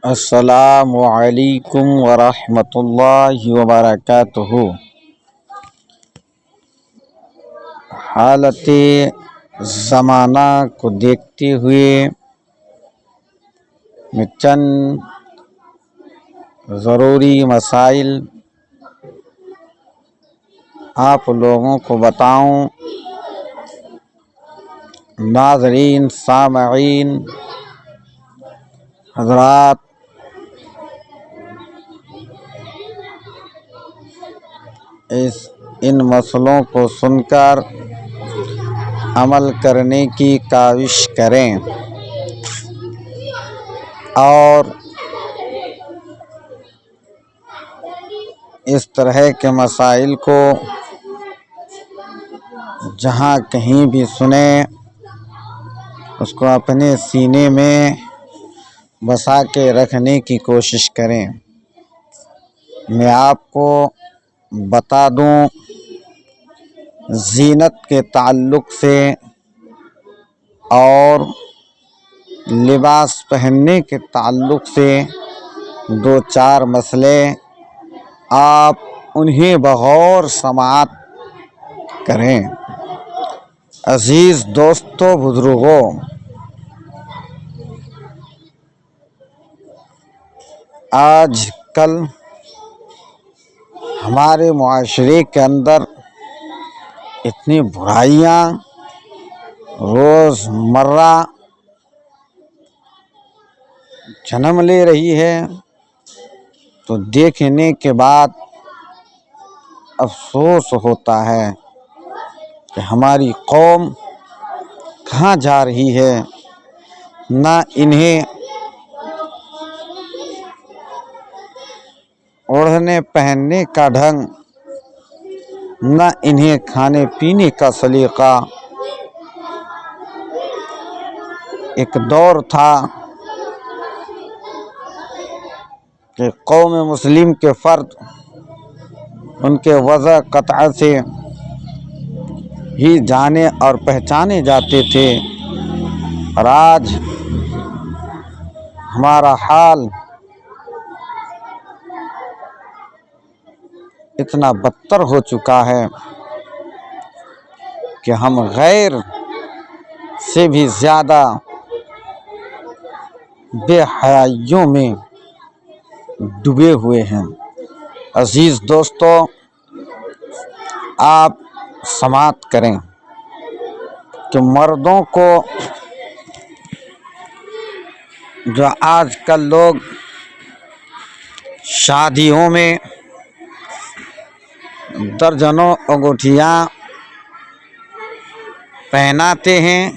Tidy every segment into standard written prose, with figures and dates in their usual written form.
السلام علیکم ورحمۃ اللہ وبرکاتہ۔ حالت زمانہ کو دیکھتے ہوئے میں چند ضروری مسائل آپ لوگوں کو بتاؤں۔ ناظرین، سامعین حضرات، ان مسئلوں کو سن کر عمل کرنے کی کوشش کریں اور اس طرح کے مسائل کو جہاں کہیں بھی سنیں اس کو اپنے سینے میں بسا کے رکھنے کی کوشش کریں۔ میں آپ کو بتا دوں، زینت کے تعلق سے اور لباس پہننے کے تعلق سے دو چار مسئلے، آپ انہیں بغور سماعت کریں۔ عزیز دوستو، بزرگوں، آج کل ہمارے معاشرے کے اندر اتنی برائیاں روز مرہ جنم لے رہی ہے تو دیکھنے کے بعد افسوس ہوتا ہے کہ ہماری قوم کہاں جا رہی ہے۔ نہ انہیں اوڑھنے پہننے کا ڈھنگ، نہ انہیں کھانے پینے کا سلیقہ۔ ایک دور تھا کہ قوم مسلم کے فرد ان کے وضع قطع سے ہی جانے اور پہچانے جاتے تھے، اور آج ہمارا حال اتنا بدتر ہو چکا ہے کہ ہم غیر سے بھی زیادہ بے حیائیوں میں ڈوبے ہوئے ہیں۔ عزیز دوستو، آپ سماعت کریں کہ مردوں کو جو آج کل لوگ شادیوں میں درجنوں انگوٹھیاں پہناتے ہیں،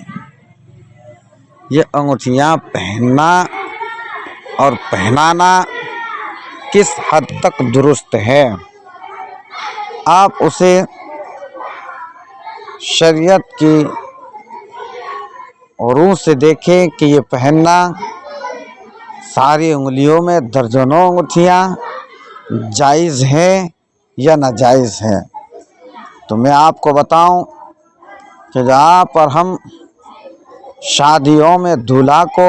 یہ انگوٹھیاں پہننا اور پہنانا کس حد تک درست ہے؟ آپ اسے شریعت کی روح سے دیکھیں کہ یہ پہننا، ساری انگلیوں میں درجنوں انگوٹھیاں جائز ہے یا ناجائز ہے۔ تو میں آپ کو بتاؤں کہ جہاں پر ہم شادیوں میں دولہا کو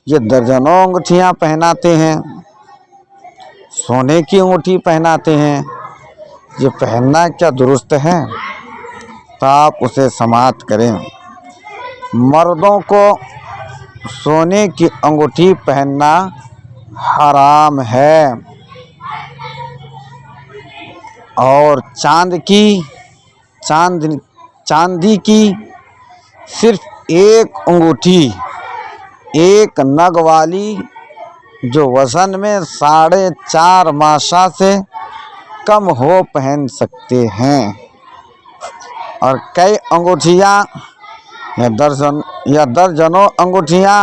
یہ درجنوں انگوٹھیاں پہناتے ہیں، سونے کی انگوٹھی پہناتے ہیں، یہ پہننا کیا درست ہے؟ تو آپ اسے سماعت کریں۔ مردوں کو سونے کی انگوٹھی پہننا حرام ہے، اور چاندی کی صرف ایک انگوٹھی، ایک نگ والی، جو وزن میں 4.5 ماشا سے کم ہو، پہن سکتے ہیں، اور کئی انگوٹھیاں یا درجنوں انگوٹھیاں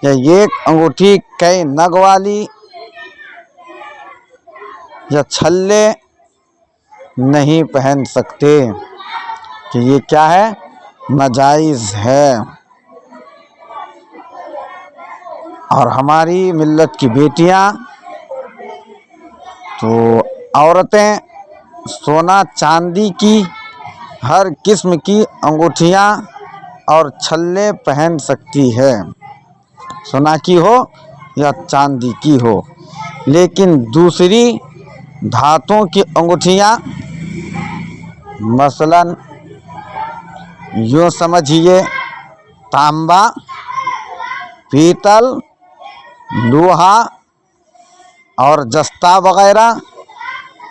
یا ایک انگوٹھی کئی نگ والی یا چھلے نہیں پہن سکتے، کہ یہ کیا ہے؟ ناجائز ہے۔ اور ہماری ملت کی بیٹیاں تو عورتیں سونا چاندی کی ہر قسم کی انگوٹھیاں اور چھلے پہن سکتی ہے۔ सोना की हो या चांदी की हो। लेकिन दूसरी धातुओं की अंगूठियाँ, मसलन यूँ समझिए तांबा, पीतल, लोहा और जस्ता वगैरह,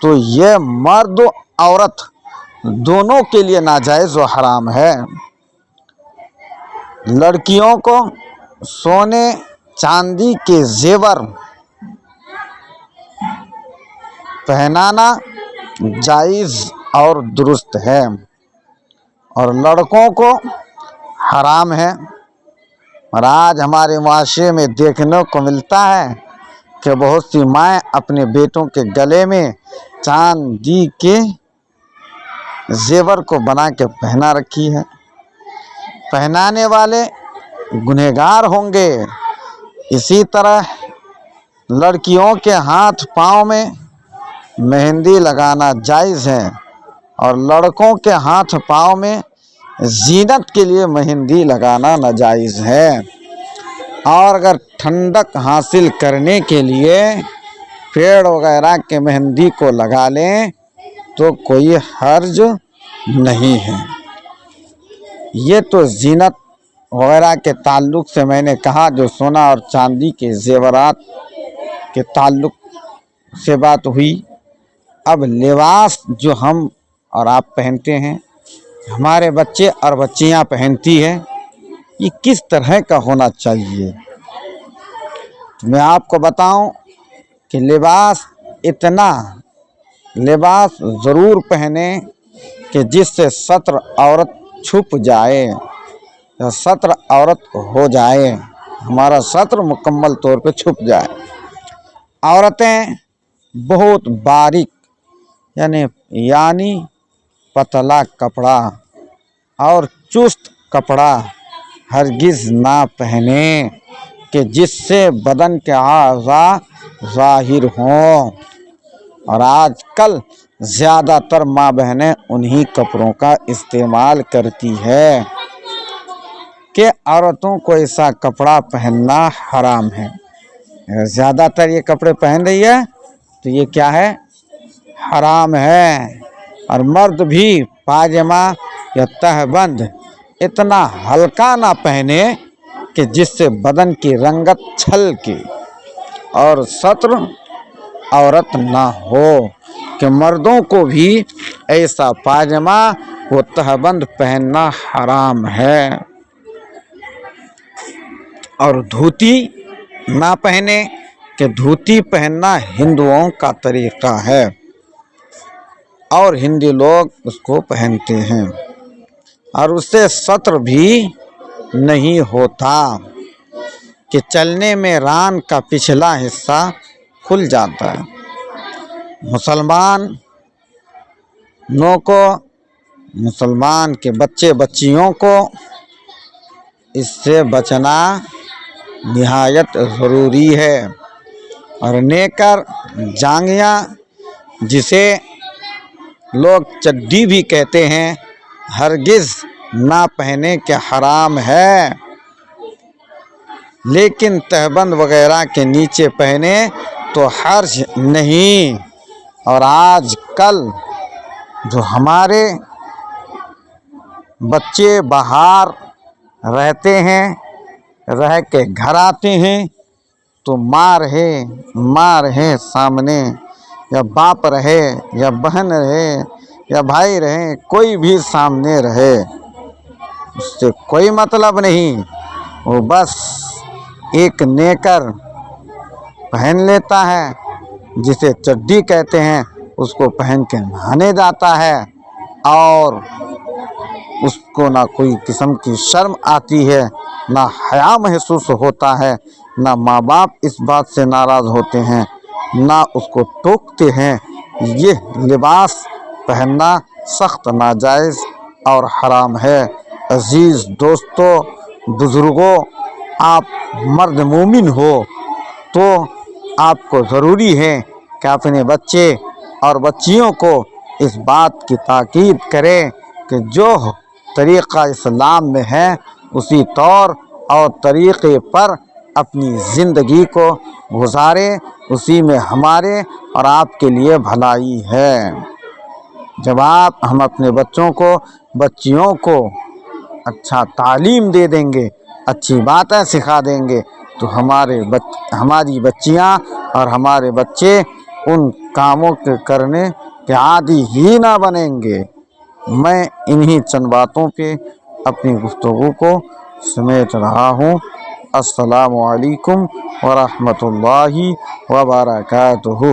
तो ये मर्द औरत दोनों के लिए नाजायज़ व हराम है। लड़कियों को सोने चांदी के जेवर पहनाना जायज़ और दुरुस्त है, और लड़कों को हराम है। और आज हमारे मुआशरे में देखने को मिलता है कि बहुत सी माएँ अपने बेटों के गले में चांदी के जेवर को बना के पहना रखी है। पहनाने वाले गुनहगार होंगे। इसी तरह लड़कियों के हाथ पाँव में मेहंदी लगाना जायज़ है, और लड़कों के हाथ पाँव में जीनत के लिए मेहंदी लगाना नाजायज़ है। और अगर ठंडक हासिल करने के लिए पेड़ वगैरह के मेहंदी को लगा लें तो कोई हर्ज नहीं है। ये तो जीनत वगैरह के ताल्लुक़ से मैंने कहा, जो सोना और चांदी के जेवरात के ताल्लुक़ से बात हुई। अब लिबास जो हम और आप पहनते हैं, हमारे बच्चे और बच्चियां पहनती है, ये किस तरह का होना चाहिए। तो मैं आपको बताऊं कि लिबास ज़रूर पहने कि जिससे सत्र औरत छुप जाए या सत्र औरत हो जाए, हमारा सत्र मुकम्मल तौर पे छुप जाए। औरतें बहुत बारीक यानी पतला कपड़ा और चुस्त कपड़ा हरगिज़ ना पहने कि जिससे बदन के आज़ा ज़ाहिर हों। और आजकल ज़्यादातर माँ बहनें उन्हीं कपड़ों का इस्तेमाल करती है कि औरतों को ऐसा कपड़ा पहनना हराम है। अगर ज़्यादातर ये कपड़े पहन रही है तो ये क्या है, हराम है। और मर्द भी पायजामा या तहबंद इतना हल्का ना पहने कि जिससे बदन की रंगत छलके और सत्र औरत ना हो, कि मर्दों को भी ऐसा पायजामा व तहबंद पहनना हराम है। और धोती ना पहने कि धोती पहनना हिंदुओं का तरीक़ा है और हिंदू लोग उसको पहनते हैं, और उससे सत्र भी नहीं होता कि चलने में रान का पिछला हिस्सा खुल जाता है। मुसलमान के बच्चे बच्चियों को इससे बचना निहायत ज़रूरी है। और नेकर जांघिया, जिसे लोग चड्डी भी कहते हैं, हरगिज़ ना पहने के हराम है। लेकिन तहबंद वगैरह के नीचे पहने तो हर्ज नहीं। और आजकल जो हमारे बच्चे बाहर रहते हैं, रह के घर आते हैं तो माँ रहे सामने, या बाप रहे या बहन रहे या भाई रहे, कोई भी सामने रहे, उससे कोई मतलब नहीं। वो बस एक नेकर पहन लेता है, जिसे चड्डी कहते हैं, उसको पहन के नहाने जाता है, और उसको ना कोई किस्म की शर्म आती है, ना हया महसूस होता है, ना माँ बाप इस बात से नाराज़ होते हैं, ना उसको टोकते हैं। ये लिबास पहनना सख्त नाजायज़ और हराम है। अज़ीज़ दोस्तों, बुज़ुर्गों, आप मर्द मोमिन हो तो आपको ज़रूरी है कि अपने बच्चे और बच्चियों को इस बात की ताकीद करें कि जो तरीक़ा इस्लाम में है उसी तौर और तरीक़े पर اپنی زندگی کو گزاریں، اسی میں ہمارے اور آپ کے لیے بھلائی ہے۔ جب ہم اپنے بچیوں کو اچھا تعلیم دے دیں گے، اچھی باتیں سکھا دیں گے، تو ہماری بچیاں اور ہمارے بچے ان کاموں کے کرنے کے عادی ہی نہ بنیں گے۔ میں انہی چند باتوں پہ اپنی گفتگو کو سمیٹ رہا ہوں۔ السلام علیکم ورحمۃ اللہ وبرکاتہ۔